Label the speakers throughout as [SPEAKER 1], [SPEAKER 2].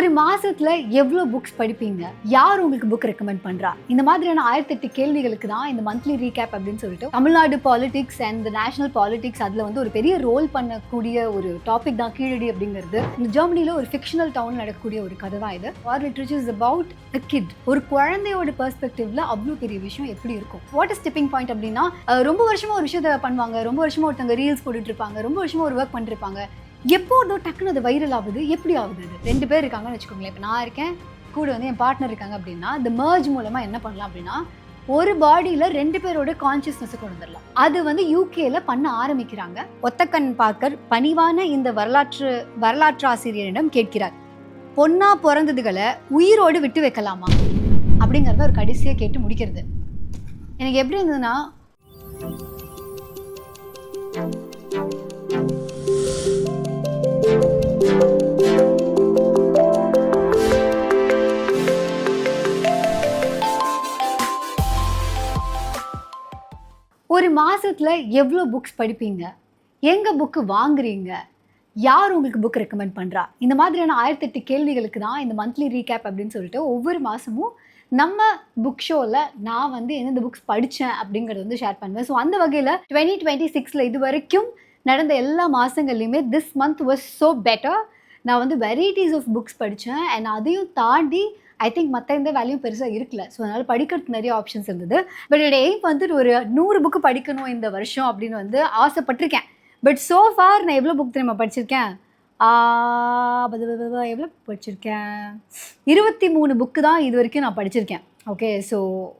[SPEAKER 1] ஒரு மாசத்துல எவ்வளோ புக்ஸ் படிப்பீங்க? யார் உங்களுக்கு புக் ரெக்கமெண்ட் பண்றா? இந்த மாதிரியான 1008 கேள்விகளுக்கு தான் இந்த மந்த்லி ரீகேப் அப்படின்னு சொல்லிட்டு Tamil Nadu politics and national politics அதுல வந்து ஒரு பெரிய ரோல் பண்ணக்கூடிய ஒரு டாபிக் தான் கீழடி அப்படிங்கிறது. இந்த ஜெர்மனில ஒரு ஃபிக்ஷனல் டவுன் நடக்கக்கூடிய ஒரு கதை தான் இது. War literature is about a kid. ஒரு குழந்தையோட பெர்ஸ்பெக்டிவ்ல அவ்வளோ பெரிய விஷயம் எப்படி இருக்கும்? வாட் இஸ் டிப்பிங் பாயிண்ட் அப்படின்னா ரொம்ப வருஷமா ஒரு விஷயத்தை பண்ணுவாங்க, ரொம்ப வருஷமா ஒருத்தங்க ரீல்ஸ் போட்டுட்டு இருப்பாங்க, ரொம்ப வருஷமா ஒரு ஒர்க் பண்ணிட்டு இருப்பாங்க. எப்போதோ டக்குன்னு அது வைரல் ஆகுது. எப்படி ஆகுது? அது 2 பேர் இருக்காங்கன்னு வச்சுக்கோங்களேன். இப்போ நான் இருக்கேன், கூட வந்து என் பார்ட்னர் இருக்காங்க அப்படின்னா இந்த மர்ஜ் மூலமாக என்ன பண்ணலாம் அப்படின்னா ஒரு பாடியில் 2 பேரோட கான்சியஸ்னஸை கொண்டு வந்துடலாம். அது வந்து யூகேல பண்ண ஆரம்பிக்கிறாங்க. ஒத்தக்கண் பார்க்கர் பணிவான இந்த வரலாற்று ஆசிரியரிடம் கேட்கிறார், பொண்ணா பிறந்ததுகளை உயிரோடு விட்டு வைக்கலாமா அப்படிங்கிறத ஒரு கடைசியாக கேட்டு முடிக்கிறது. எனக்கு எப்படி இருந்ததுன்னா, ஒரு மாசத்துல எவ்வளோ புக்ஸ் படிப்பீங்க? எங்க புக்கு வாங்குறீங்க? யார் உங்களுக்கு புக் ரெக்கமெண்ட் பண்றா? இந்த மாதிரியான 1008 கேள்விகளுக்கு தான் இந்த மந்த்லி ரீகேப் அப்படின்னு சொல்லிட்டு ஒவ்வொரு மாசமும் நம்ம புக் ஷோவில் நான் வந்து எந்தெந்த புக்ஸ் படித்தேன் அப்படிங்கிறது வந்து ஷேர் பண்ணுவேன். ஸோ அந்த வகையில் 2026 இது வரைக்கும் நடந்த எல்லா மாதங்கள்லையுமே this month was so better. நான் வந்து வெரைட்டிஸ் ஆஃப் புக்ஸ் படித்தேன் அண்ட் அதையும் தாண்டி ஐ திங்க் மற்ற எந்த வேலையும் பெருசாக இருக்கல. ஸோ அதனால் படிக்கிறதுக்கு நிறைய ஆப்ஷன்ஸ் இருந்தது. பட் என்னோட எய்ம் வந்து ஒரு 100 புக்கு படிக்கணும் இந்த வருஷம் அப்படின்னு வந்து ஆசைப்பட்டிருக்கேன். பட் ஸோ ஃபார் நான் எவ்வளோ புக் தெரியுமா படிச்சிருக்கேன்? எவ்வளோ படிச்சிருக்கேன்? 23 புக்கு தான் இது வரைக்கும் நான் படிச்சிருக்கேன். ஓகே, ஸோ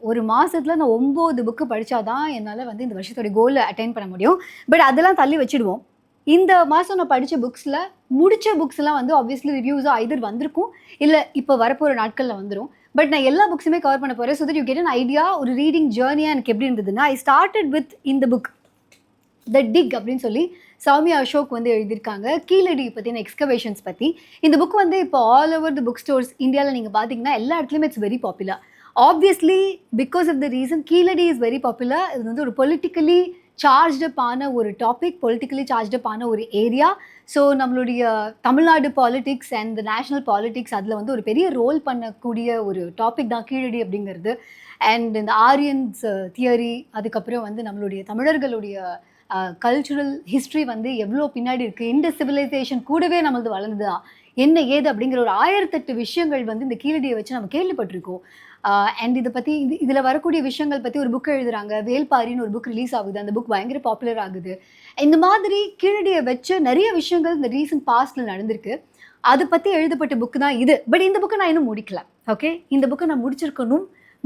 [SPEAKER 1] ஒரு மாதத்தில் நான் 9 புக்கு படித்தாதான் என்னால் வந்து இந்த வருஷத்தோட கோலை அட்டைன் பண்ண முடியும். பட் அதெல்லாம் தள்ளி வச்சுடுவோம். இந்த மாதம் நான் படித்த புக்ஸில் முடித்த புக்ஸ்லாம் வந்து ஆப்வியஸ்லி ரிவ்யூஸாக ஐதர் வந்திருக்கும், இல்லை இப்போ வரப்போகிற நாட்களில் வந்துடும். பட் நான் எல்லா புக்ஸுமே கவர் பண்ண போகிறேன். So that you get an idea ஒரு ரீடிங் ஜேர்னியாக எனக்கு எப்படி இருந்ததுன்னா, ஐ ஸ்டார்டட் வித் இந்த புக் த டிக் அப்படின்னு சொல்லி சௌமியா அசோக் வந்து எழுதியிருக்காங்க. கீழடி பற்றின எக்ஸ்கவேஷன்ஸ் பற்றி. இந்த புக் வந்து இப்போ all over the book stores இந்தியாவில் நீங்கள் பார்த்தீங்கன்னா எல்லா இடத்துலையுமே it's very popular. Obviously because of the reason Keezhadi is very popular. இது வந்து ஒரு பொலிட்டிக்கலி சார்ஜ்டப்பான ஒரு டாபிக், பொலிட்டிக்கலி சார்ஜ்டப்பான ஒரு ஏரியா. ஸோ நம்மளுடைய Tamil Nadu politics and national politics அதில் வந்து ஒரு பெரிய ரோல் பண்ணக்கூடிய ஒரு டாபிக் தான் கீழடி அப்படிங்கிறது. அண்ட் இந்த ஆரியன்ஸ் தியரி, அதுக்கப்புறம் வந்து நம்மளுடைய தமிழர்களுடைய கல்ச்சுரல் ஹிஸ்ட்ரி வந்து எவ்வளோ பின்னாடி இருக்குது, இந்த சிவிலைசேஷன் கூடவே நம்மளது வளர்ந்ததா என்ன ஏது அப்படிங்கிற ஒரு 1008 விஷயங்கள் வந்து இந்த கீழடியை வச்சு நம்ம கேள்விப்பட்டிருக்கோம். அண்ட் இதை பற்றி இதில் வரக்கூடிய விஷயங்கள் பற்றி ஒரு புக் எழுதுகிறாங்க. வேல்பாரின்னு ஒரு புக் ரிலீஸ் ஆகுது. அந்த புக் பயங்கர பாப்புலர் ஆகுது. இந்த மாதிரி கீழடியை வச்சு நிறைய விஷயங்கள் இந்த ரீசன்ட் பாஸ்டில் நடந்திருக்கு. அதை பற்றி எழுதப்பட்ட புக்கு தான் இது. பட் இந்த புக்கை நான் இன்னும் முடிக்கல. ஓகே, இந்த புக்கை நான்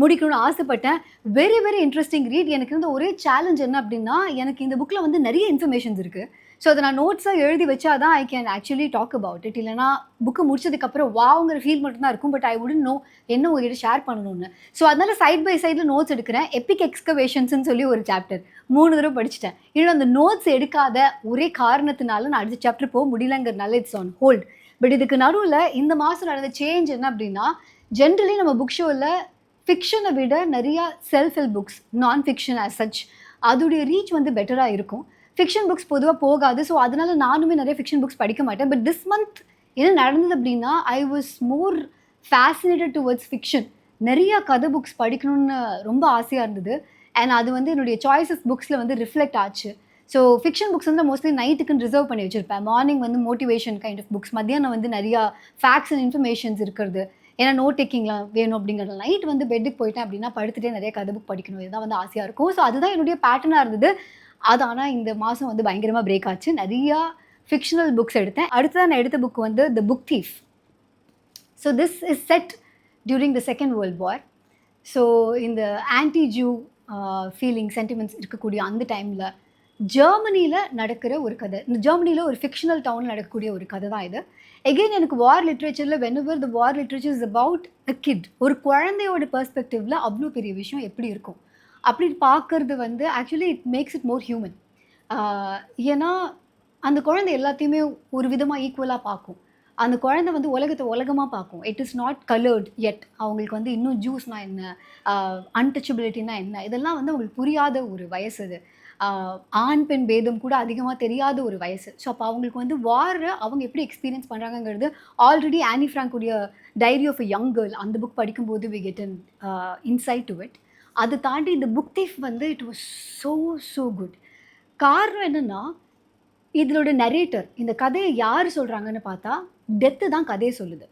[SPEAKER 1] முடிக்கணும்னு ஆசைப்பட்டேன். Very very interesting read. எனக்கு இருந்த ஒரே சேலஞ்ச் என்ன அப்படின்னா, எனக்கு இந்த புக்கில் வந்து நிறைய இன்ஃபர்மேஷன்ஸ் இருக்குது. ஸோ அதை நான் நோட்ஸாக எழுதி வச்சா தான் I can actually talk about it. இல்லைனா புக்கு முடிச்சதுக்கப்புறம் வாவுங்கிற ஃபீல் மட்டும்தான் இருக்கும். பட் ஐ வுடன்ட் நோ என்ன உங்ககிட்ட ஷேர் பண்ணணும்னு. ஸோ அதனால் சைட் பை சைடில் நோட்ஸ் எடுக்கிறேன். எபிக் எக்ஸ்கவேஷன்ஸ்ன்னு சொல்லி ஒரு சாப்டர் 3 தடவை படிச்சுட்டேன். இன்னும் அந்த நோட்ஸ் எடுக்காத ஒரே காரணத்தினால நான் அடுத்த சாப்டர் போக முடியலங்கிறதுனால இட்ஸ் ஆன் ஹோல்ட். பட் இதுக்கு நடுவில் இந்த மாதம் நடந்த சேஞ்ச் என்ன அப்படின்னா, ஜென்ரலி நம்ம புக் ஷோவில் ஃபிக்ஷனை விட நிறையா செல்ஃப் ஹெல்ப் புக்ஸ், நான் ஃபிக்ஷன் ஆஸ் சச் அதோடைய ரீச் வந்து பெட்டராக இருக்கும். ஃபிக்ஷன் புக்ஸ் பொதுவாக போகாது. ஸோ அதனால் நானுமே நிறைய ஃபிக்ஷன் புக்ஸ் படிக்க மாட்டேன். பட் திஸ் மந்த் என்ன நடந்தது அப்படின்னா, I was more fascinated towards fiction. நிறையா கதை புக்ஸ் படிக்கணும்னு ரொம்ப ஆசையாக இருந்தது. அண்ட் அது வந்து என்னுடைய சாய்ஸஸ் புக்ஸில் வந்து ரிஃப்ளெக்ட் ஆச்சு. ஸோ ஃபிக்ஷன் புக்ஸ் வந்து மோஸ்ட்லி நைட்டுக்குன்னு ரிசர்வ் பண்ணி வச்சுருப்பேன். மார்னிங் வந்து மோட்டிவேஷன் கைண்ட் ஆஃப் புக்ஸ், மத்தியானம் வந்து நிறையா ஃபேக்ட்ஸ் அண்ட் இன்ஃபர்மேஷன்ஸ் இருக்கிறது, ஏன்னா நோட் டேக்கிங்லாம் வேணும் அப்படிங்கிறது. நைட் வந்து பெட்டுக்கு போயிட்டேன் அப்படின்னா படுத்துகிட்டே நிறைய கதை புக் படிக்கணும், இதுதான் வந்து ஆசையாக இருக்கும். ஸோ அதுதான் என்னுடைய பேட்டர்னாக இருந்தது. அது ஆனால் இந்த மாதம் வந்து பயங்கரமாக பிரேக் ஆச்சு. நிறையா ஃபிக்ஷனல் புக்ஸ் எடுத்தேன். அடுத்ததான் நான் எடுத்த புக் வந்து the book thief. So this is set during the second world war. So இந்த ஆன்டி ஜூ ஃபீலிங் சென்டிமெண்ட்ஸ் இருக்கக்கூடிய அந்த டைமில் ஜெர்மனியில் நடக்கிற ஒரு கதை. இந்த ஜெர்மனியில் ஒரு ஃபிக்ஷனல் டவுனில் நடக்கக்கூடிய ஒரு கதை தான் இது. எகெயின் எனக்கு வார் லிட்ரேச்சரில் whenever the war literature is about a kid, ஒரு குழந்தையோட பெர்ஸ்பெக்டிவில் அவ்வளோ பெரிய விஷயம் எப்படி இருக்கும் அப்படி பார்க்கறது வந்து actually it makes it more human. ஏன்னா அந்த குழந்தை எல்லாத்தையுமே ஒரு விதமாக ஈக்குவலாக பார்க்கும். அந்த குழந்தை வந்து உலகத்தை உலகமாக பார்க்கும். இட் இஸ் நாட் கலர்ட் எட். அவங்களுக்கு வந்து இன்னும் ஜூஸ்னால் என்ன, அன்டச்சபிலிட்டினா என்ன, இதெல்லாம் வந்து அவங்களுக்கு புரியாத ஒரு வயசு அது. ஆண் பெண் பேதம் கூட அதிகமாக தெரியாத ஒரு வயசு. ஸோ அப்போ அவங்களுக்கு வந்து வாரை அவங்க எப்படி எக்ஸ்பீரியன்ஸ் பண்ணுறாங்கங்கிறது ஆல்ரெடி ஆனி ஃப்ராங்க்குடைய diary of a young girl அந்த புக் படிக்கும்போது we get an insight to it. அதை தாண்டி இந்த புக் தீஃப் வந்து it was so so good. காரணம் என்னென்னா இதோட நரேட்டர் இந்த கதையை யார் சொல்கிறாங்கன்னு பார்த்தா டெத்து தான் கதையை சொல்லுது.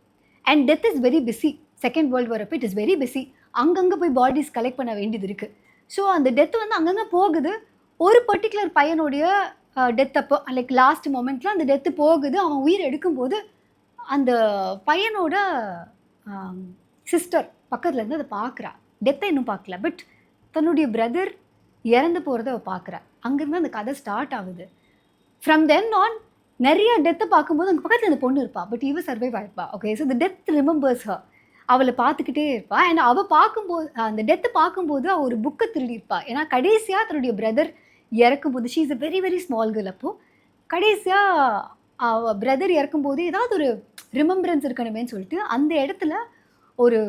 [SPEAKER 1] And death is very busy. Second world war அப்போ இட் இஸ் வெரி பிஸி. அங்கங்கே போய் பாடிஸ் கலெக்ட் பண்ண வேண்டியது இருக்குது. ஸோ அந்த டெத்து வந்து அங்கங்கே போகுது. ஒரு பர்டிகுலர் பையனுடைய டெத் அப்போ லைக் லாஸ்ட் மொமெண்ட்டில் அந்த டெத்து போகுது. அவன் உயிர் எடுக்கும்போது அந்த பையனோட சிஸ்டர் பக்கத்தில் இருந்து அதை பார்க்குறா. டெத்தை இன்னும் பார்க்கல, பட் தன்னுடைய பிரதர் இறந்து போகிறத அவள் பார்க்குறா. அங்கேருந்து அந்த கதை ஸ்டார்ட் ஆகுது. ஃப்ரம் தென் ஆன் நிறைய டெத்தை பார்க்கும்போது அங்கே பக்கத்தில் அந்த பொண்ணு இருப்பாள், பட் இவ சர்வைவ் ஆகிருப்பா. Okay, so the death remembers her. அவளை பார்த்துக்கிட்டே இருப்பாள். அண்ட் அவள் பார்க்கும்போது அந்த டெத்தை பார்க்கும்போது அவள் ஒரு புக்கை திருடியிருப்பா. ஏன்னா கடைசியாக தன்னுடைய பிரதர் இறக்கும்போது she is a very very small girl. அப்போது கடைசியாக அவள் பிரதர் இறக்கும்போது ஏதாவது ஒரு ரிமெம்பரன்ஸ் இருக்கணுமேன்னு சொல்லிட்டு அந்த இடத்துல ஒரு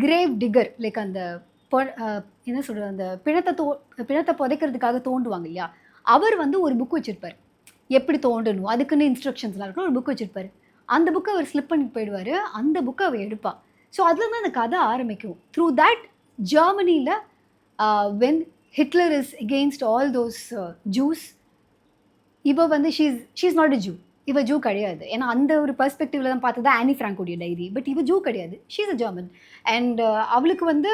[SPEAKER 1] கிரேவ் டிகர் லைக் அந்த என்ன சொல்கிறது அந்த பிணத்தை புதைக்கிறதுக்காக தோண்டுவாங்க இல்லையா, அவர் வந்து ஒரு புக் வச்சுருப்பார். எப்படி தோண்டணும் அதுக்குன்னு இன்ஸ்ட்ரக்ஷன்ஸ்லாம் இருக்கும். ஒரு புக் வச்சுருப்பார். அந்த புக்கை அவர் ஸ்லிப் பண்ணிட்டு போயிடுவார். அந்த புக்கை அவள் எடுப்பாள். ஸோ அதில் தான் அந்த கதை ஆரம்பிக்கும். த்ரூ தட் ஜெர்மனியில் when Hitler is against all those juice, இவ வந்து she is not a zoo. இவ ஜூ கிடையாது. ஏன்னா அந்த ஒரு பெர்ஸ்பெக்டிவ்ல தான் பார்த்தது ஆனி ஃப்ராங்கோடைய டைரி. பட் இவ ஜூ கிடையாது. She is a German. And அவளுக்கு வந்து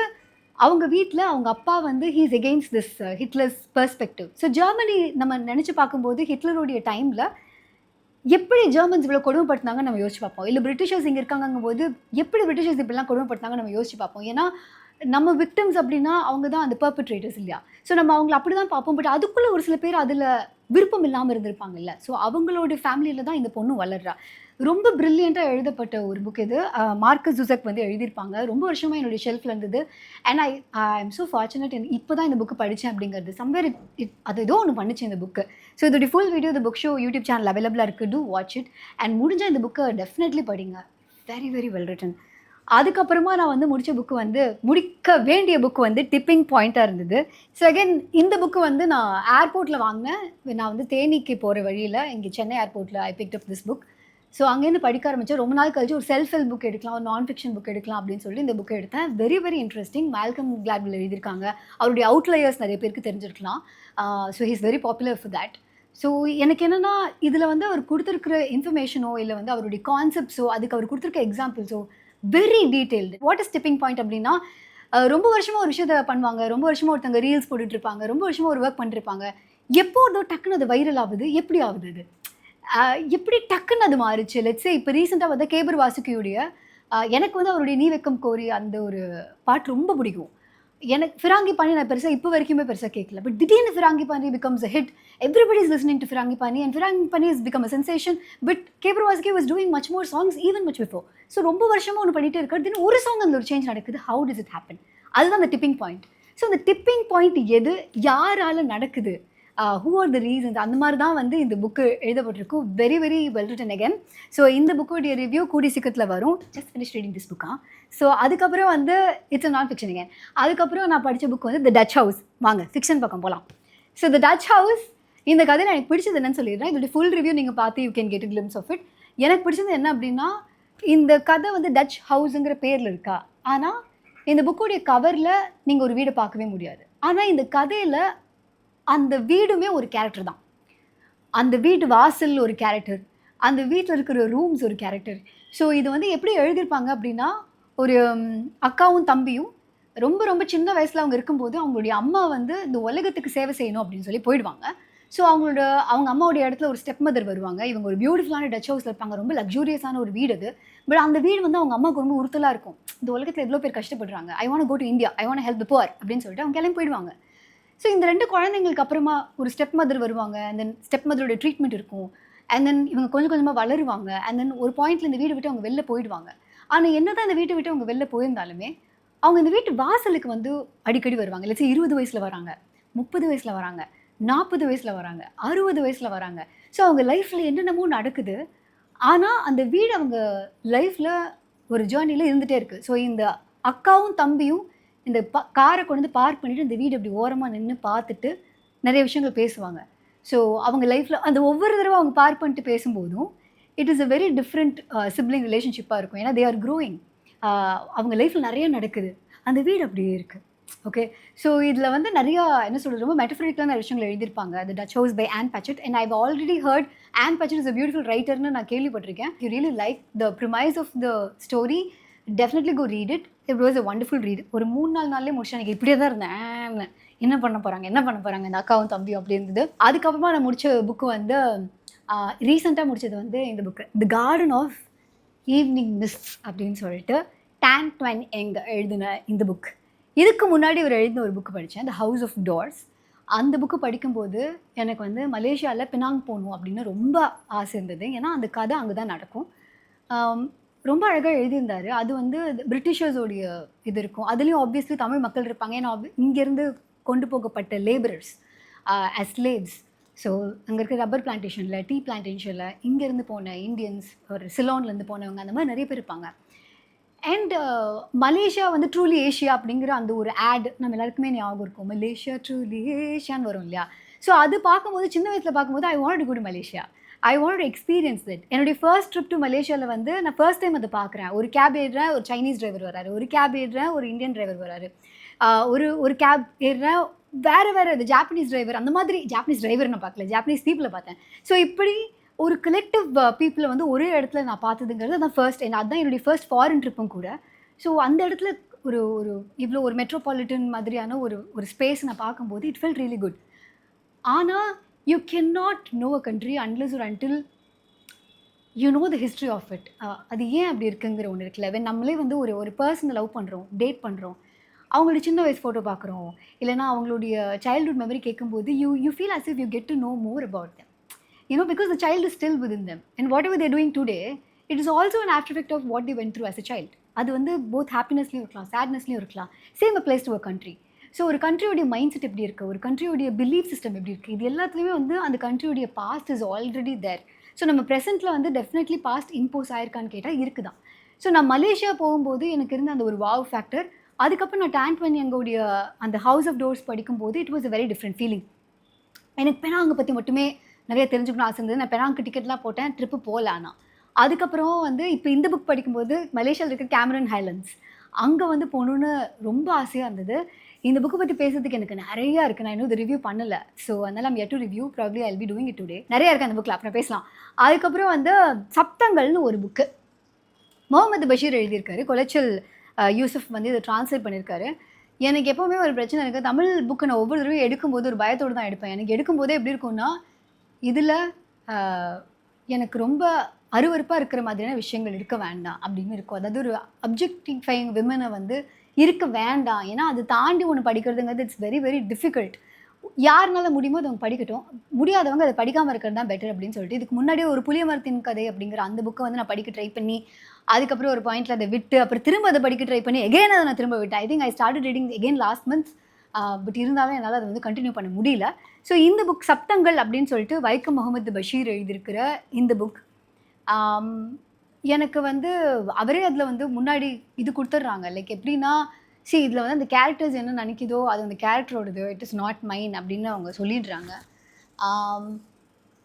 [SPEAKER 1] அவங்க வீட்டில் அவங்க அப்பா வந்து he is against this Hitler's perspective. So Germany நம்ம நினச்சி பார்க்கும்போது ஹிட்லருடைய டைமில் எப்படி ஜெர்மன்ஸ் இவ்வளோ கொடுமைப்படுத்தினாங்கன்னு நம்ம யோசிச்சு பார்ப்போம். இல்லை பிரிட்டிஷர்ஸ் இங்கே இருக்காங்கும் போது எப்படி பிரிட்டிஷர்ஸ் இப்படிலாம் கொடுமைப்படுத்தினாங்கன்னு நம்ம யோசிச்சு பார்ப்போம். ஏன்னா நம்ம விக்டிம்ஸ் அப்படின்னா அவங்க தான் அந்த பர்பட்ரேட்டர்ஸ் இல்லையா. ஸோ நம்ம அவங்கள அப்படி தான் பார்ப்போம். பட் அதுக்குள்ளே ஒரு சில பேர் அதில் விருப்பம் இல்லாமல் இருந்திருப்பாங்கல்ல. ஸோ அவங்களோட ஃபேமிலியில் தான் இந்த பொண்ணு வளர்றா. ரொம்ப ப்ரில்லியண்ட்டாக எழுதப்பட்ட ஒரு புக் இது. மார்க்கஸ் ஜூசக் வந்து எழுதியிருப்பாங்க. ரொம்ப வருஷமாக என்னுடைய ஷெல்ஃபில் இருந்தது. And I am so fortunate இப்போ தான் இந்த புக்கு படித்தேன் அப்படிங்கிறது. சம்வேர் அது ஏதோ ஒன்று பண்ணிச்சு இந்த புக்கு. ஸோ இதோடைய ஃபுல் வீடியோ இந்த புக் ஷோ யூடியூப் சேனல் அவைலபிளாக இருக்குது. Two watch it. அண்ட் முடிஞ்சால் இந்த புக்கை டெஃபினெட்லி படிங்க. Very very well return. அதுக்கப்புறமா நான் வந்து முடிக்க வேண்டிய புக்கு வந்து டிப்பிங் பாயிண்ட்டாக இருந்தது. ஸோ அகெயின் இந்த புக்கு வந்து நான் ஏர்போர்ட்டில் வாங்கினேன். நான் வந்து தேனிக்கு போகிற வழியில் இங்கே சென்னை ஏர்போர்ட்டில் ஐ picked up this book. So அங்கேருந்து படிக்க ஆரம்பித்தேன். ரொம்ப நாள் கழிச்சு ஒரு செல்ஃப் ஹெல்ப் புக் எடுக்கலாம், ஒரு நான் ஃபிக்ஷன் புக் எடுக்கலாம் அப்படின்னு சொல்லி இந்த புக்கை எடுத்தேன். Very very interesting. Malcolm Gladwell எழுதியிருக்காங்க. அவருடைய அவுட்லயர்ஸ் நிறைய பேருக்கு தெரிஞ்சிருக்கலாம். So he is very popular for that. So எனக்கு என்னென்னா இதில் வந்து அவர் கொடுத்துருக்கிற இன்ஃபர்மேஷனோ இல்லை வந்து அவருடைய கான்செப்ட்ஸோ அதுக்கு அவர் கொடுத்துருக்க எக்ஸாம்பிள்ஸோ very detailed. What is tipping point அப்படின்னா ரொம்ப வருஷமாக ஒரு விஷயத்தை பண்ணுவாங்க, ரொம்ப வருஷமாக ஒருத்தங்க ரீல்ஸ் போட்டுட்ருப்பாங்க, ரொம்ப வருஷமாக ஒரு ஒர்க் பண்ணிருப்பாங்க. எப்போதோ டக்குன்னு அது வைரல் ஆகுது. எப்படி ஆகுது அது? எப்படி டக்குன்னு அது மாறுச்சு? லெட்ஸே இப்போ ரீசெண்டாக வந்து கேபர் வாசுகியுடைய எனக்கு வந்து அவருடைய நீ வெக்கம் கோரி அந்த ஒரு பாட்டு ரொம்ப பிடிக்கும். எனக்கு ஃபிராங்கி பாணி நான் பெருசாக இப்போ வரைக்குமே பெருசாக கேட்கல. பட் திடீர்னு Frankie Pani becomes a hit. Everybody is listening to Frankie Pani and Frankie Pani is become a sensation. But Kabir Vasuki was doing much more songs even much before. So ரொம்ப வருஷமாக ஒன்று பண்ணிகிட்டே இருக்காரு. திடீர்னு ஒரு சாங் அந்த ஒரு சேஞ்ச் நடக்குது. How does it happen? அதுதான் அந்த டிப்பிங் பாயிண்ட். ஸோ அந்த டிப்பிங் பாயிண்ட் எது, யாரால் நடக்குது, ஹூ ஆர் த ரீசன்ஸ், அந்த மாதிரி தான் வந்து இந்த புக்கு எழுதப்பட்டிருக்கும். Very very well written again. So இந்த புக்குடைய ரிவ்யூ கூடி சீக்கிரத்தில் வரும். ஜஸ்ட் ஃபினிஷ் ரீடிங் திஸ் புக்கா. ஸோ அதுக்கப்புறம் வந்து இட்ஸ் அ நான் ஃபிக்ஷன் அகேன். அதுக்கப்புறம் நான் படித்த புக் வந்து த டச் ஹவுஸ். வாங்க ஃபிக்ஷன் பக்கம் போகலாம். ஸோ த டச் ஹவுஸ் இந்த கதையில் எனக்கு பிடிச்சது என்னன்னு சொல்லிடுறேன். இதோட ஃபுல் ரிவ்யூ நீங்கள் பார்த்து you can get a glimpse of it. எனக்கு பிடிச்சது என்ன அப்படின்னா இந்த கதை வந்து டச் ஹவுஸுங்கிற பேரில் இருக்கா. ஆனால் இந்த புக்குடைய கவரில் நீங்கள் ஒரு வீடை பார்க்கவே முடியாது. ஆனால் இந்த கதையில் அந்த வீடுமே ஒரு கேரக்டர் தான். அந்த வீட்டு வாசல் ஒரு கேரக்டர், அந்த வீட்டில் இருக்கிற ரூம்ஸ் ஒரு கேரக்டர். ஸோ இது வந்து எப்படி எழுதியிருப்பாங்க அப்படின்னா ஒரு அக்காவும் தம்பியும் ரொம்ப ரொம்ப சின்ன வயசில் அவங்க இருக்கும்போது அவங்களுடைய அம்மா வந்து இந்த உலகத்துக்கு சேவை செய்யணும் அப்படின்னு சொல்லி போயிடுவாங்க. ஸோ அவங்க அம்மாவுடைய இடத்துல ஒரு ஸ்டெப் மதர் வருவாங்க. இவங்க ஒரு பியூட்டிஃபுல்லான டச் ஹவுஸில் இருப்பாங்க. ரொம்ப லக்ஸூரியஸான ஒரு வீடு அது. பட் அந்த வீடு வந்து அவங்க அம்மாவுக்கு ரொம்ப உறுத்தலாக இருக்கும். இந்த உலகத்தில் எவ்வளோ பேர் கஷ்டப்படுறாங்க, I want go to India, I want help the poor அப்படின்னு சொல்லிட்டு அவங்க கிளம்பி போயிடுவாங்க. ஸோ இந்த 2 குழந்தைங்களுக்கு அப்புறமா ஒரு ஸ்டெப் மதர் வருவாங்க. அண்ட் தென் ஸ்டெப் மதரோட ட்ரீட்மெண்ட் இருக்கும். அண்ட் தென் இவங்க கொஞ்சம் கொஞ்சமாக வளருவாங்க. அண்ட் தென் ஒரு பாயிண்ட்டில் இந்த வீடு விட்டு அவங்க வெளில போயிடுவாங்க. ஆனால் என்ன தான் இந்த வீட்டை விட்டு அவங்க வெளில போயிருந்தாலுமே அவங்க இந்த வீட்டு வாசலுக்கு வந்து அடிக்கடி வருவாங்க. இல்லை 20 வயசில் வராங்க, 30 வயசில் வராங்க, 40 வயசில் வராங்க, 60 வயசில் வராங்க. ஸோ அவங்க லைஃப்பில் என்னென்னமோ நடக்குது. ஆனால் அந்த வீடு அவங்க லைஃப்பில் ஒரு ஜேர்னியில் இருந்துகிட்டே இருக்குது. ஸோ இந்த அக்காவும் தம்பியும் இந்த காரை கொண்டு வந்து பார்க் பண்ணிவிட்டு இந்த வீடு அப்படி ஓரமாக நின்று பார்த்துட்டு நிறைய விஷயங்கள் பேசுவாங்க. ஸோ அவங்க லைஃப்பில் அந்த ஒவ்வொரு தடவை அவங்க பார்க் பண்ணிட்டு பேசும்போதும் it is a very different sibling ரிலேஷன்ஷிப்பாக இருக்கும். ஏன்னா தே ஆர் க்ரோயிங். அவங்க லைஃப்பில் நிறைய நடக்குது. அந்த வீடு அப்படியே இருக்குது. ஓகே. ஸோ இதில் வந்து நிறையா என்ன சொல்கிறது, ரொம்ப மெட்டஃபரிக்கலான விஷயங்கள் எழுதியிருப்பாங்க. The Dutch house by Ann Patchett. And I've already heard Ann Patchett is a beautiful ரைட்டர்னு நான் கேள்விப்பட்டிருக்கேன். You really like the premise of the story, definitely go read it. It was a wonderful read. ஒரு 3-4 நாள்லேயே முடிச்சேன். எனக்கு இப்படியே தான் இருந்தேன். என்ன பண்ண போகிறாங்க இந்த அக்காவும் தம்பியும் அப்படி இருந்தது. அதுக்கப்புறமா நான் முடித்த புக்கு வந்து ரீசெண்டாக முடித்தது வந்து இந்த book the garden of evening mists அப்படின்னு சொல்லிட்டு டான் ட்வைன் யங் எழுதின இந்த புக். இதுக்கு முன்னாடி ஒரு எழுதின ஒரு புக்கு படித்தேன், த ஹவுஸ் ஆஃப் டோர்ஸ். அந்த புக்கு படிக்கும்போது எனக்கு வந்து மலேசியாவில் பினாங் போகணும் அப்படின்னு ரொம்ப ஆசை இருந்தது. ஏன்னா அந்த கதை அங்கே தான் நடக்கும். ரொம்ப அழகாக எழுதியிருந்தார். அது வந்து பிரிட்டிஷர்ஸோடைய இது இருக்கும். அதுலேயும் ஆப்வியஸ்லி தமிழ் மக்கள் இருப்பாங்க. ஏன்னா இங்கேருந்து கொண்டு போகப்பட்ட லேபரர்ஸ் அஸ் ஸ்லேவ்ஸ். ஸோ அங்கே இருக்க ரப்பர் பிளான்டேஷனில், டீ பிளான்டேஷனில் இங்கேருந்து போன இந்தியன்ஸ், ஒரு சிலோன்லேருந்து போனவங்க, அந்த மாதிரி நிறைய பேர் இருப்பாங்க. அண்ட் மலேசியா வந்து ட்ரூலி ஏஷியா அப்படிங்கிற அந்த ஒரு ஆட் நம்ம எல்லாருக்குமே ஞாபகம் இருக்கும். மலேசியா ட்ரூலி ஏஷியான்னு வரும் இல்லையா? ஸோ அது பார்க்கும்போது, சின்ன வயசில் பார்க்கும்போது I want to go to Malaysia. I want to experience that. என்னுடைய ஃபர்ஸ்ட் ட்ரிப் டு மலேசியாவில் வந்து நான் ஃபர்ஸ்ட் டைம் அதை பார்க்குறேன். ஒரு கேப் ஏறுறேன், ஒரு சைனீஸ் டிரைவர் வராரு. ஒரு கேப் ஏறுறேன், ஒரு இந்தியன் டிரைவர் வராரு. ஒரு கேப் ஏறுறேன், வேறு இது ஜாப்பனீஸ் டிரைவர். அந்த மாதிரி ஜாப்பனீஸ் டிரைவர் நான் பார்க்கல, ஜாப்பனீஸ் பீப்புளை பார்த்தேன். ஸோ இப்படி ஒரு கலெக்டிவ் பீப்புளை வந்து ஒரே இடத்துல நான் பார்த்ததுங்கிறது அதான் ஃபர்ஸ்ட். அதுதான் என்னுடைய ஃபர்ஸ்ட் ஃபாரின் ட்ரிப்பும் கூட. ஸோ அந்த இடத்துல ஒரு ஒரு இவ்வளோ ஒரு மெட்ரோபாலிட்டன் மாதிரியான ஒரு ஸ்பேஸ் நான் பார்க்கும்போது இட் ஃபெல்ட் ரியலி குட். ஆனால் you can not know a country unless ஒரு until you know the history of it. அது ஏன் அப்படி இருக்குங்கிற ஒன்று இருக்குல்ல. வென் நம்மளே வந்து ஒரு பர்சனை லவ் பண்ணுறோம், டேட் பண்ணுறோம், அவங்களுடைய சின்ன வயசு ஃபோட்டோ பார்க்குறோம், இல்லைனா அவங்களுடைய சைல்ட்ஹுட் மெமரி கேட்கும்போது you feel as if you get to know more about them. Because the child is still within them. And whatever they're doing today, it is also an after effect of what they went through as a child. அது வந்து both ஹாப்பினஸ்லையும் இருக்கலாம், சேட்னஸ்லையும் இருக்கலாம். Same applies to a country. So ஒரு கண்ட்ரியோடைய mind set எப்படி இருக்குது, ஒரு கண்ட்ரியோடைய belief system எப்படி இருக்குது, இது எல்லாத்துலேயுமே வந்து அந்த கண்ட்ரியோடைய past is already there. So நம்ம ப்ரெசென்ட்டில் வந்து டெஃபினெட்லி பாஸ்ட் இம்போஸ் ஆயிருக்கான்னு கேட்டால் இருக்குதான். ஸோ நான் மலேசியா போகும்போது எனக்கு இருந்த அந்த ஒரு வாவ் ஃபேக்டர். அதுக்கப்புறம் நான் டான் ட்வைன் யங்கோடைய அந்த ஹவுஸ் ஆஃப் டோர்ஸ் படிக்கும்போது it was a very different feeling. எனக்கு பெனாங்கை பற்றி மட்டுமே நிறைய தெரிஞ்சுக்கணும் ஆசை இருந்தது. நான் பெனாங்கு டிக்கெட்லாம் போட்டேன், ட்ரிப்பு போகல. ஆனால் அதுக்கப்புறம் வந்து இப்போ இந்த புக் படிக்கும்போது மலேசியாவில் இருக்க கேமரன் ஹைலண்ட்ஸ் அங்கே வந்து போகணுன்னு ரொம்ப ஆசையாக இருந்தது. இந்த புக்கை பற்றி பேசுறதுக்கு எனக்கு நிறையா இருக்குது. நான் இன்னும் இது ரிவ்யூ பண்ணலை. ஸோ அதனால் I'm yet to review. Probably I will be doing it today. நிறையா இருக்குது அந்த புக்கில், அப்புறம் பேசலாம். அதுக்கப்புறம் வந்து சப்தங்கள்னு ஒரு புக்கு முகமது பஷீர் எழுதியிருக்காரு. கொலைச்சல் யூசுஃப் வந்து இதை ட்ரான்ஸ்லேட் பண்ணியிருக்காரு. எனக்கு எப்போவுமே ஒரு பிரச்சனை இருக்குது. தமிழ் புக்கு நான் ஒவ்வொரு தடவையும் எடுக்கும்போது ஒரு பயத்தோடு தான் எடுப்பேன். எனக்கு எடுக்கும்போதே எப்படி இருக்கும்னா, இதில் எனக்கு ரொம்ப அருவருப்பாக இருக்கிற மாதிரியான விஷயங்கள் இருக்க வேண்டாம் அப்படின்னு இருக்கும். அதாவது ஒரு அப்ஜெக்டிஃபைங் விமனை வந்து இருக்க வேண்டாம். ஏன்னா அது தாண்டி ஒன்று படிக்கிறதுங்கிறது இட்ஸ் வெரி வெரி டிஃபிகல்ட். யாருனால முடியுமோ அதை அவங்க படிக்கட்டும், முடியாதவங்க அதை படிக்காமல் இருக்கிறது தான் பெட்டர் அப்படின்னு சொல்லிட்டு, இதுக்கு முன்னாடியே ஒரு புளிய மரத்தின் கதை அப்படிங்கிற அந்த புக்கை வந்து நான் படிக்க ட்ரை பண்ணி, அதுக்கப்புறம் ஒரு பாயிண்டில் அதை விட்டு, அப்புறம் திரும்ப அதை படிக்க ட்ரை பண்ணி எகெயின் அதை நான் திரும்ப விட்டேன். I think I started reading again last month. But இருந்தாலும் என்னால் அதை வந்து கண்டினியூ பண்ண முடியல. ஸோ இந்த புக் சப்தங்கள் அப்படின்னு சொல்லிட்டு வைக்கம் முகமது பஷீர் எழுதியிருக்கிற இந்த புக் எனக்கு வந்து அவரே அதில் வந்து முன்னாடி இது கொடுத்துட்றாங்க. லைக் எப்படின்னா, இதில் வந்து அந்த கேரக்டர்ஸ் என்ன நினைக்குதோ அது அந்த கேரக்டரோடது, இட் இஸ் நாட் மைன் அப்படின்னு அவங்க சொல்லிடுறாங்க.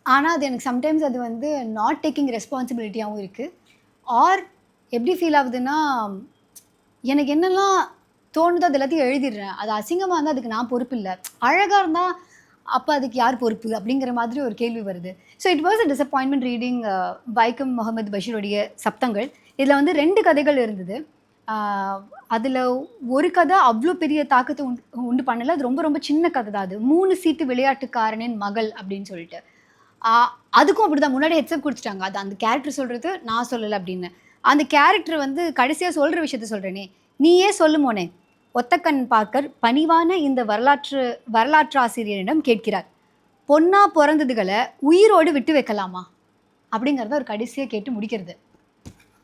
[SPEAKER 1] ஆனால் அது எனக்கு சம்டைம்ஸ் அது வந்து நாட் டேக்கிங் ரெஸ்பான்சிபிலிட்டியாகவும் இருக்குது. ஆர் எப்படி ஃபீல் ஆகுதுன்னா, எனக்கு என்னெல்லாம் தோணுதோ அது எல்லாத்தையும் எழுதிடுறேன். அது அசிங்கமாக இருந்தால் அதுக்கு நான் பொறுப்பு இல்லை, அழகாக இருந்தால் அப்போ அதுக்கு யார் பொறுப்பு அப்படிங்கிற மாதிரி ஒரு கேள்வி வருது. So it was a disappointment reading Vaikom Muhammad பஷீருடைய சப்தங்கள். இதில் வந்து 2 கதைகள் இருந்தது. அதில் ஒரு கதை அவ்வளோ பெரிய தாக்கத்தை உண்டு பண்ணலை. அது ரொம்ப ரொம்ப சின்ன கதை தான். அது 3 சீட்டு விளையாட்டுக்காரனின் மகள் அப்படின்னு சொல்லிட்டு. அதுக்கும் அப்படி தான் முன்னாடி ஹெட்ஸ்அப் கொடுத்துட்டாங்க. அது அந்த கேரக்டர் சொல்கிறது நான் சொல்லலை அப்படின்னு. அந்த கேரக்டர் வந்து கடைசியாக சொல்கிற விஷயத்த சொல்கிறேனே, நீயே சொல்லுமோனே. ஒத்தக்கண் பார்க்கர் பணிவான இந்த வரலாற்றாசிரியரிடம் கேட்கிறார், பொண்ணா பிறந்ததுகளை உயிரோடு விட்டு வைக்கலாமா அப்படிங்கிறத ஒரு கடைசியாக கேட்டு முடிக்கிறது.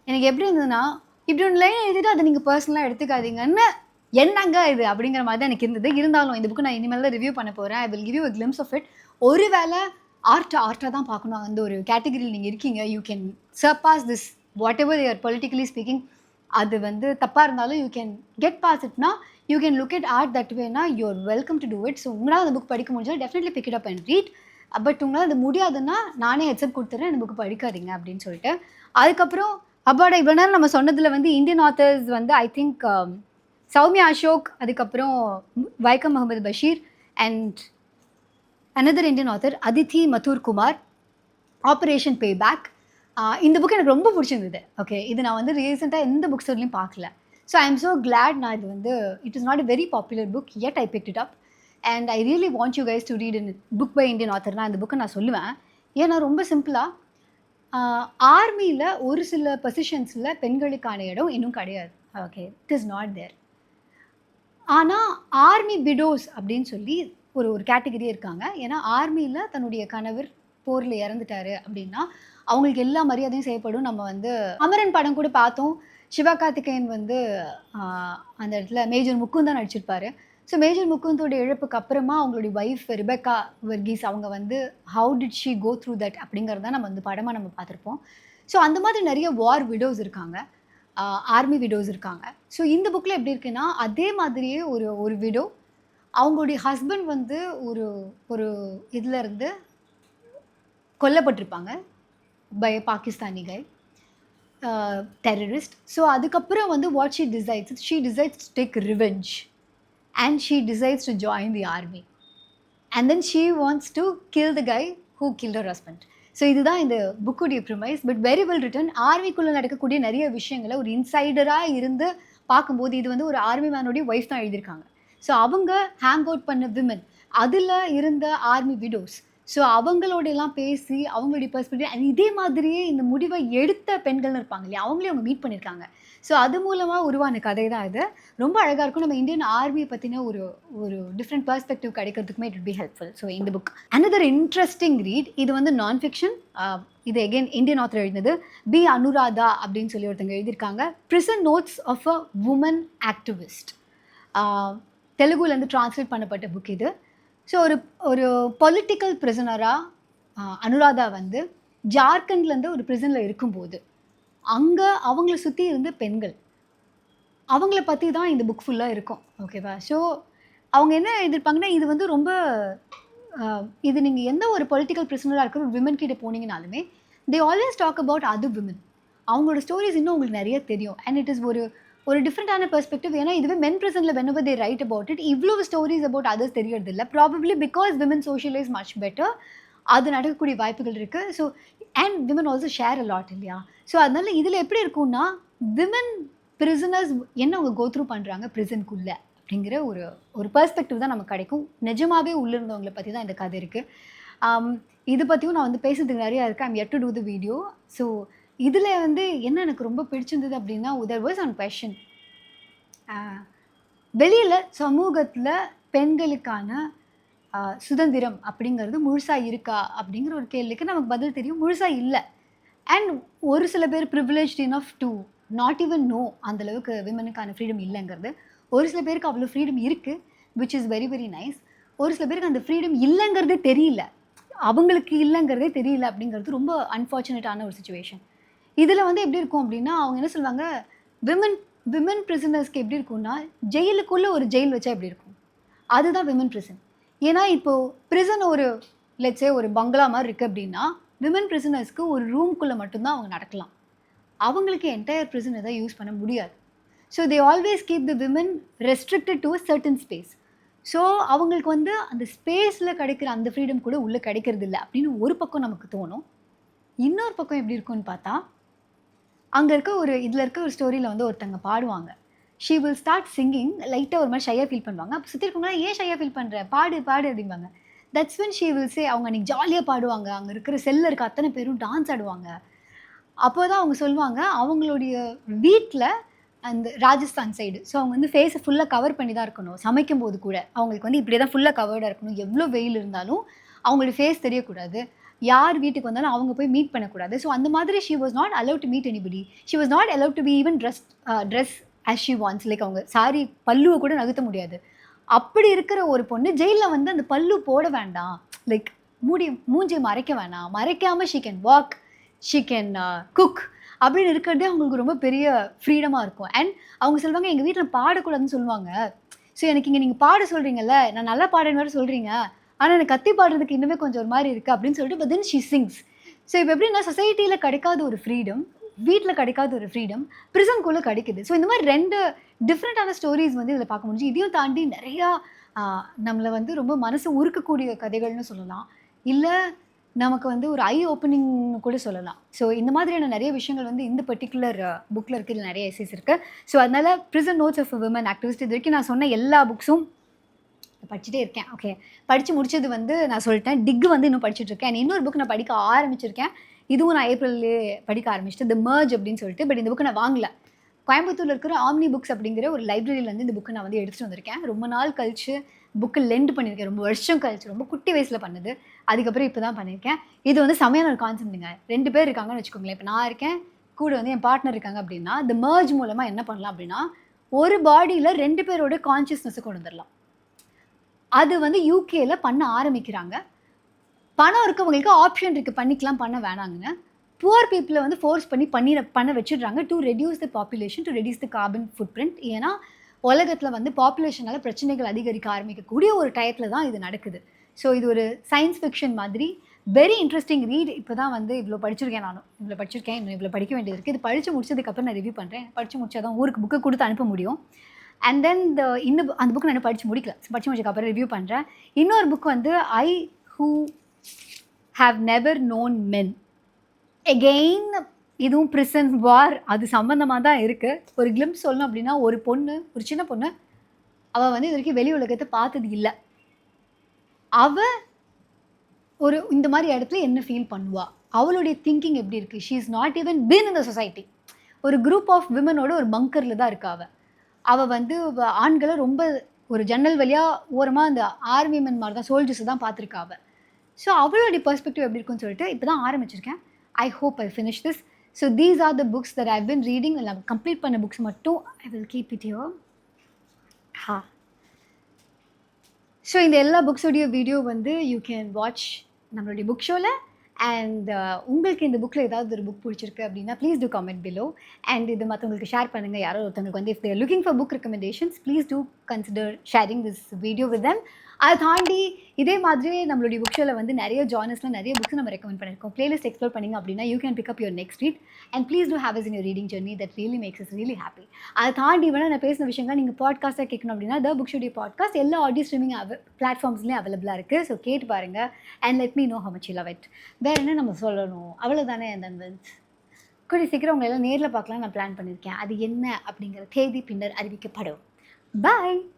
[SPEAKER 1] எனக்கு எப்படி இருந்ததுன்னா, இப்படி ஒன்று லைன் எழுதிட்டு அதை நீங்கள் பர்சனலாக எடுத்துக்காதீங்கன்னு என்னங்க இது அப்படிங்கிற மாதிரி தான் எனக்கு இருந்தது. இருந்தாலும் இந்த புக்கு நான் இனிமேல் தான் ரிவ்யூ பண்ண போகிறேன். I will give you a glimpse of it. ஒரு வேளை ஆர்ட்டாக தான் பார்க்கணும், அந்த ஒரு கேட்டகரியில் நீங்கள் இருக்கீங்க, you can surpass this whatever you are politically speaking. அது வந்து தப்பாக இருந்தாலும் யூ கேன் கெட் பாஸ் இட்னா you can look it art that வேனா you're welcome to do it. So உங்களால் அந்த புக் படிக்க முடிஞ்சால் definitely pick it up and read. But உங்களால் அது முடியாதுன்னா நானே ஹெட்செட் கொடுத்துறேன், இந்த புக்கு படிக்காதீங்க அப்படின்னு சொல்லிட்டு. அதுக்கப்புறம் அப்பாடா இவ்வளோ நேரம் நம்ம சொன்னதில் வந்து இந்தியன் ஆத்தர்ஸ் வந்து ஐ திங்க் சௌமியா அசோக், அதுக்கப்புறம் Vaikom Muhammad Basheer and another Indian author Aditi Mathur Kumar, operation pay back. இந்த புக் எனக்கு ரொம்ப பிடிச்சிருந்தது. ஓகே, இது நான் வந்து ரீசெண்டாக எந்த புக் ஸ்டோர்லையும் பார்க்கல. So I am so glad. நான் இது வந்து it is not a very popular book yet I picked it up and I really want you guys to read in book by Indian author. நான் இந்த புக்கை நான் சொல்லுவேன். ஏன்னா ரொம்ப சிம்பிளாக ஆர்மியில் ஒரு சில பொசிஷன்ஸில் பெண்களுக்கான இடம் இன்னும் கிடையாது. Okay, it is not there. ஆனால் ஆர்மி விடோஸ் அப்படின்னு சொல்லி ஒரு கேட்டகரி இருக்காங்க. ஏன்னா ஆர்மியில் தன்னுடைய கணவர் போரில் இறந்துட்டாரு அப்படின்னா அவங்களுக்கு எல்லா மரியாதையும் செய்யப்படும். நம்ம வந்து அமரன் படம் கூட பார்த்தோம். சிவகார்த்திகேயன் வந்து அந்த இடத்துல மேஜர் முகுந்த் தான் நடிச்சிருப்பாரு. ஸோ மேஜர் முகுந்தோட இழப்புக்கு அப்புறமா அவங்களுடைய ஒய்ஃப் ரெபெக்கா வர்கீஸ் அவங்க வந்து how did she go through that அப்படிங்கிறத நம்ம வந்து படமாக நம்ம பார்த்துருப்போம். ஸோ அந்த மாதிரி நிறைய வார் விடோஸ் இருக்காங்க, ஆர்மி விடோஸ் இருக்காங்க. ஸோ இந்த புக்கில் எப்படி இருக்குன்னா அதே மாதிரியே ஒரு விடோ அவங்களுடைய ஹஸ்பண்ட் வந்து ஒரு ஒரு இதில் இருந்து கொல்லப்பட்டிருப்பாங்க by Pakistani guy terrorist. So அதுக்கப்புறம் வந்து what she decides to take revenge and she decides to join the army and then she wants to kill the guy who killed her husband. So இதுதான் இந்த புக்குடைய premise. But very well written. ஆர்மிக்குள்ளே நடக்கக்கூடிய நிறைய விஷயங்களை ஒரு இன்சைடராக இருந்து பார்க்கும்போது இது வந்து ஒரு ஆர்மி மேனுடைய ஒய்ஃப் தான் எழுதியிருக்காங்க. ஸோ அவங்க ஹேங் அவுட் பண்ண விமன், அதில் இருந்த ஆர்மி விடோஸ், ஸோ அவங்களோடையெல்லாம் பேசி அவங்களுடைய பெர்ஸ்பெக்டிவ் இதே மாதிரியே இந்த முடிவை எடுத்த பெண்கள்னு இருப்பாங்க இல்லையா, அவங்களே அவங்க மீட் பண்ணியிருக்காங்க. ஸோ அது மூலமாக உருவான கதை தான் இது. ரொம்ப அழகாக இருக்கும். நம்ம இந்தியன் ஆர்மியை பற்றின ஒரு டிஃப்ரெண்ட் பெர்ஸ்பெக்டிவ் கிடைக்கிறதுக்குமே இட் பி ஹெல்ப்ஃபுல். ஸோ இந்த புக் அனதர் இன்ட்ரெஸ்டிங் ரீட். இது வந்து நான் ஃபிக்ஷன். இது எகெயின் இந்தியன் ஆத்தர் எழுதினது. பி அனுராதா அப்படின்னு சொல்லி ஒருத்தங்க எழுதியிருக்காங்க. Prison notes of a woman activist. தெலுங்குலேருந்து டிரான்ஸ்லேட் பண்ணப்பட்ட புக் இது. ஸோ ஒரு பொலிட்டிக்கல் ப்ரிசனராக அனுராதா வந்து ஜார்க்கண்ட்லேருந்து ஒரு ப்ரிசனில் இருக்கும்போது அங்கே அவங்கள சுற்றி இருந்த பெண்கள் அவங்கள பற்றி தான் இந்த புக் ஃபுல்லாக இருக்கும். ஓகேவா? ஸோ அவங்க என்ன எழுதியிருப்பாங்கன்னா இது வந்து ரொம்ப இது நீங்கள் எந்த ஒரு பொலிட்டிக்கல் ப்ரிசனராக இருக்கிற ஒரு விமன் கிட்ட போனீங்கனாலுமே they always talk about other women. அவங்களோட ஸ்டோரிஸ் இன்னும் உங்களுக்கு நிறைய தெரியும். அண்ட் இட் இஸ் ஒரு டிஃப்ரெண்டான பெர்ஸ்பெக்டிவ். ஏன்னா இதுவே மென் ப்ரிசனில் whenever they write about it இவ்வளோ ஸ்டோரிஸ் அபவுட் அதர்ஸ் தெரியறது இல்லை. Probably because women socialise much better. அது நடக்கக்கூடிய வாய்ப்புகள் இருக்குது. So and women also share a lot இல்லையா? ஸோ அதனால இதில் எப்படி இருக்கும்னா விமன் பிரிசனர்ஸ் என்ன அவங்க கோத்ரூ பண்ணுறாங்க ப்ரிசனுக்குள்ளே அப்படிங்கிற ஒரு பெர்ஸ்பெக்டிவ் தான் நமக்கு கிடைக்கும். நிஜமாகவே உள்ளிருந்தவங்களை பற்றி தான் இந்த கதை இருக்குது. இது பற்றியும் நான் வந்து பேசுறதுக்கு நிறையா இருக்குது. I'm yet to do the video. So இதில் வந்து என்ன எனக்கு ரொம்ப பிடிச்சிருந்தது அப்படின்னா there was one question. வெளியில் சமூகத்தில் பெண்களுக்கான சுதந்திரம் அப்படிங்கிறது முழுசாக இருக்கா அப்படிங்கிற ஒரு கேள்விக்கு நமக்கு பதில் தெரியும், முழுசாக இல்லை. அண்ட் ஒரு சில பேர் privileged enough to not even know அந்தளவுக்கு விமனுக்கான ஃப்ரீடம் இல்லைங்கிறது. ஒரு சில பேருக்கு அவ்வளோ ஃப்ரீடம் இருக்குது, which is very very nice. ஒரு சில பேருக்கு அந்த ஃப்ரீடம் இல்லைங்கிறதே தெரியல, அவங்களுக்கு இல்லைங்கிறதே தெரியல அப்படிங்கிறது ரொம்ப அன்ஃபார்ச்சுனேட்டான ஒரு சுச்சுவேஷன். இதில் வந்து எப்படி இருக்கும் அப்படின்னா அவங்க என்ன சொல்லுவாங்க, விமன் பிரிசனர்ஸ்க்கு எப்படி இருக்கும்னா ஜெயிலுக்குள்ளே ஒரு ஜெயில் வச்சா எப்படி இருக்கும், அதுதான் விமன் பிரிசன். ஏன்னா இப்போது பிரிசன் ஒரு லெட்ஸே ஒரு பங்களா மாதிரி இருக்குது அப்படின்னா விமன் பிரிசனர்ஸ்க்கு ஒரு ரூம்குள்ளே மட்டும்தான் அவங்க நடக்கலாம், அவங்களுக்கு என்டையர் பிரிசன் எதாவது யூஸ் பண்ண முடியாது. So they always keep the women restricted to a certain space. So அவங்களுக்கு வந்து அந்த ஸ்பேஸில் கிடைக்கிற அந்த ஃப்ரீடம் கூட உள்ளே கிடைக்கிறது இல்லை அப்படின்னு ஒரு பக்கம் நமக்கு தோணும். இன்னொரு பக்கம் எப்படி இருக்குன்னு பார்த்தா அங்கே இதில் இருக்க ஒரு ஸ்டோரியில் வந்து ஒருத்தங்க பாடுவாங்க. She will start singing. லைட்டாக ஒரு மாதிரி ஷையாக ஃபீல் பண்ணுவாங்க. அப்போ சுற்றி இருக்கவங்க ஏன் ஷையாக ஃபீல் பண்ணுற, பாடு அப்படிம்பாங்க. That's when she will say அவங்க அன்றைக்கி ஜாலியாக பாடுவாங்க. அங்கே இருக்கிற செல்லில் இருக்க அத்தனை பேரும் டான்ஸ் ஆடுவாங்க. அப்போ தான் அவங்க சொல்லுவாங்க அவங்களுடைய வீட்டில் அந்த ராஜஸ்தான் சைடு. ஸோ அவங்க வந்து ஃபேஸை ஃபுல்லாக கவர் பண்ணி தான் இருக்கணும். சமைக்கும் போது கூட அவங்களுக்கு வந்து இப்படியே தான் ஃபுல்லாக கவர்டாக இருக்கணும். எவ்வளோ வெயில் இருந்தாலும் அவங்களோட ஃபேஸ் தெரியக்கூடாது. யார் வீட்டுக்கு வந்தாலும் அவங்க போய் மீட் பண்ணக்கூடாது. ஸோ அந்த மாதிரி she was not allowed to meet anybody. She was not allowed to be even dress as she wants. Like அவங்க சாரி பல்லுவை கூட நகர்த்த முடியாது. அப்படி இருக்கிற ஒரு பொண்ணு ஜெயிலில் வந்து அந்த பல்லு போட வேண்டாம், லைக் மூஞ்சியை மறைக்க வேணாம், மறைக்காமல் she can walk, she can cook அப்படின்னு இருக்கிறதே அவங்களுக்கு ரொம்ப பெரிய ஃப்ரீடமாக இருக்கும். அண்ட் அவங்க சொல்லுவாங்க, எங்கள் வீட்டில் பாடக்கூடாதுன்னு சொல்லுவாங்க. ஸோ எனக்கு இங்கே நீங்கள் பாட சொல்கிறீங்கல்ல, நான் நல்லா பாடுறேன்னு வேறு சொல்கிறீங்க. ஆனால் எனக்கு கத்தி பாடுறதுக்கு இன்னுமே கொஞ்சம் ஒரு மாதிரி இருக்குது அப்படின்னு சொல்லிட்டு but then she Singh. So இப்போ எப்படின்னா சொசைட்டியில் கிடைக்காத ஒரு ஃப்ரீடம், வீட்டில் கிடைக்காத ஒரு ஃப்ரீடம் ப்ரிசன்குள்ளே கிடைக்குது. ஸோ இந்த மாதிரி 2 டிஃப்ரெண்ட்டான ஸ்டோரிஸ் வந்து இதில் பார்க்க முடிஞ்சு. இதையும் தாண்டி நிறையா நம்மளை வந்து ரொம்ப மனசு உருக்கக்கூடிய கதைகள்னு சொல்லலாம். இல்லை நமக்கு வந்து ஒரு ஐ ஓப்பனிங் கூட சொல்லலாம். ஸோ இந்த மாதிரியான நிறைய விஷயங்கள் வந்து இந்த பர்ட்டிகுலர் புக்கில் இருக்குது. இதில் நிறைய எஸ்ஸேஸ் இருக்குது. ஸோ அதனால் prison notes of women activist இது வரைக்கும் நான் சொன்ன எல்லா புக்ஸும் படிச்சுட்டே இருக்கேன். ஓகே, படித்து முடிச்சது வந்து நான் சொல்லிட்டேன். டிக் வந்து இன்னும் படிச்சுட்டு இருக்கேன். இன்னொரு புக் நான் படிக்க ஆரம்பிச்சிருக்கேன். இதுவும் நான் ஏப்ரல்லே படிக்க ஆரம்பிச்சிட்டேன். தி மர்ஜ் அப்படின்னு சொல்லிட்டு. பட் இந்த புக்கு நான் வாங்கல. கோயம்புத்தூரில் இருக்கிற ஆம்னி புக்ஸ் அப்படிங்கிற ஒரு லைப்ரரியிலேருந்து இந்த புக்கு நான் வந்து எடுத்துகிட்டு வந்திருக்கேன். ரொம்ப நாள் கழிச்சு புக்கு லெண்ட் பண்ணியிருக்கேன். ரொம்ப வருஷம் கழிச்சு, ரொம்ப குட்டி வயசில் பண்ணது. அதுக்கப்புறம் இப்போ தான் பண்ணியிருக்கேன். இது வந்து செமையான ஒரு கான்செப்ட்டுங்க. 2 பேர் இருக்காங்கன்னு வச்சுக்கோங்களேன். இப்போ நான் இருக்கேன், கூட வந்து என் பார்ட்னர் இருக்காங்க அப்படின்னா, இந்த மர்ஜ் மூலமாக என்ன பண்ணலாம் அப்படின்னா, ஒரு பாடியில் 2 பேரோட கான்ஷியஸ்னஸை கொண்டு வந்துடலாம். அது வந்து யூகேல பண்ண ஆரம்பிக்கிறாங்க. பணம் இருக்கவங்களுக்கு ஆப்ஷன் இருக்குது, பண்ணிக்கலாம், பண்ண வேணாங்கன்னு. புவர் பீப்புளை வந்து ஃபோர்ஸ் பண்ண வச்சிடுறாங்க to reduce the population, to reduce the carbon food print. ஏன்னா உலகத்தில் வந்து பாப்புலேஷனால் பிரச்சனைகள் அதிகரிக்க ஆரம்பிக்கக்கூடிய ஒரு டயத்தில் தான் இது நடக்குது. ஸோ இது ஒரு சயின்ஸ் ஃபிக்ஷன் மாதிரி வெரி இன்ட்ரெஸ்டிங் ரீட். இப்போ தான் வந்து இவ்வளோ படிச்சிருக்கேன். இன்னும் இவ்வளோ படிக்க வேண்டியது இருக்குது. இது படித்து முடிச்சதுக்கப்புறம் நான் ரிவ்யூ பண்ணுறேன். படித்து முடிச்சா தான் ஊருக்கு புக்கு கொடுத்து அனுப்ப முடியும். அண்ட் தென் அந்த புக்கு நான் படித்து முடிக்கல. படித்து முடிச்சதுக்கப்புறம் ரிவ்யூ பண்ணுறேன். இன்னொரு புக் வந்து ஐ who have never known men. Again இதுவும் ப்ரிசன் வார் அது சம்மந்தமாக தான் இருக்குது. ஒரு கிளிம்ஸ் சொல்லணும் அப்படின்னா, ஒரு சின்ன பொண்ணு, அவள் வந்து இது வரைக்கும் வெளி உலகத்தை பார்த்தது இல்லை. அவள் இந்த மாதிரி இடத்துல என்ன ஃபீல் பண்ணுவா, அவளுடைய திங்கிங் எப்படி இருக்குது, she is not even been in the society. ஒரு குரூப் ஆஃப் விமனோட ஒரு பங்கரில் தான் இருக்கா அவள் வந்து ஆண்களை ரொம்ப ஒரு ஜன்னல் வழியாக ஓரமாக அந்த ஆர்மி மென் மாதிரி தான், சோல்ஜர்ஸை தான் பார்த்துருக்கா அவள். ஸோ அவளுடைய பெர்ஸ்பெக்டிவ் எப்படி இருக்குன்னு சொல்லிட்டு இப்போ தான் ஆரம்பிச்சிருக்கேன். I hope I finish this. So these are the books that I've been reading. நான் கம்ப்ளீட் பண்ண புக்ஸ் மட்டும் I will keep it here. So இந்த எல்லா புக்ஸோடைய வீடியோ வந்து யூ கேன் வாட்ச் நம்மளுடைய புக் ஷோவில். அண்ட் உங்களுக்கு இந்த புக்கில் ஏதாவது ஒரு புக் பிடிச்சிருக்கு அப்படின்னா please do comment below. And இது மற்றவங்களுக்கு ஷேர் பண்ணுங்கள். யாரோ ஒருத்தவங்களுக்கு வந்து if they're looking for book recommendations please do consider sharing this video with them. அதை தாண்டி இதே மாதிரி நம்மளுடைய புக் ஷோவில் வந்து நிறைய ஜானர்ஸில் நிறைய புக்ஸ் நம்ம ரெக்கமெண்ட் பண்ணியிருக்கோம். பிளேலிஸ்ட் எக்ஸ்ப்ளோர் பண்ணிங்க அப்படின்னா you can pick up your next read. And please do have us in your reading journey that really makes us really happy. அதை தாண்டி வேணால் நான் பேசின விஷயங்கள் நீங்கள் பாட்காஸ்ட்டாக கேட்கணும் அப்படின்னா த புக் ஷோடைய பாட்காஸ்ட் எல்லா ஆடியோ ஸ்ட்ரீமிங் பிளாட்ஃபார்ம்ஸ்லேயும் அவைலபிளாக இருக்குது. ஸோ கேட்டு பாருங்கள். And let me know how much you love it. வேறு என்ன நம்ம சொல்லணும், அவ்வளோதானே. அந்த கூடிய சீக்கிரம் உங்களை எல்லாம் நேரில் பார்க்கலாம் நான் பிளான் பண்ணியிருக்கேன். அது என்ன அப்படிங்கிற தேதி பின்னர் அறிவிக்கப்படும். பாய்.